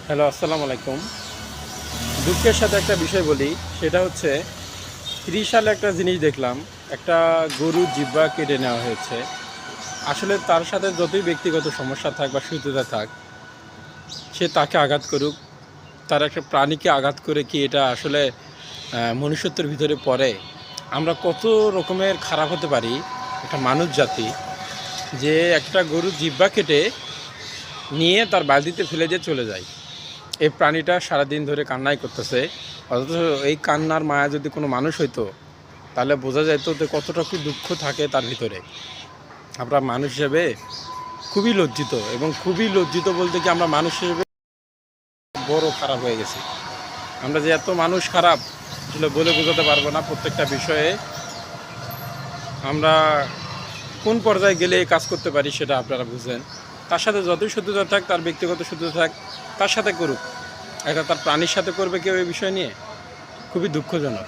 Hello, আসসালামু আলাইকুম। দুঃখের সাথে একটা বিষয় বলি, সেটা হচ্ছে ৩০ সালে একটা জিনিস দেখলাম, একটা গরুর জিহ্বা কেটে নেওয়া হয়েছে। আসলে তার সাথে যতই ব্যক্তিগত সমস্যা থাক বা শত্রুতা থাক, সে তাকে আঘাত করুক, তার একটা প্রাণীকে আঘাত করে কি এটা আসলে মনুষ্যত্বের ভিতরে পড়ে? আমরা কত রকমের খারাপ হতে পারি একটা মানুষ জাতি, যে একটা গরুর জিহ্বা কেটে নিয়ে তার বালতিতে ফেলে দিয়ে চলে যায়। এই প্রাণীটা সারাদিন ধরে কান্নাই করতেছে, অথচ এই কান্নার মায়া যদি কোনো মানুষ হইতো, তাহলে বোঝা যেত যে কতটা কি দুঃখ থাকে তার ভিতরে। আমরা মানুষ হিসেবে খুবই লজ্জিত, এবং খুবই লজ্জিত বলতে কি আমরা মানুষ হিসেবে বড় খারাপ হয়ে গেছি। আমরা যে এত মানুষ খারাপ আসলে বলে বোঝাতে পারবো না। প্রত্যেকটা বিষয়ে আমরা কোন পর্যায়ে গেলে এই কাজ করতে পারি সেটা আপনারা বুঝেন। তার সাথে যতই শত্রুতা থাক, তার ব্যক্তিগত শত্রুতা থাক, তার সাথে করুক, এটা তার প্রাণীর সাথে করবে কেউ এই বিষয় নিয়ে? খুবই দুঃখজনক।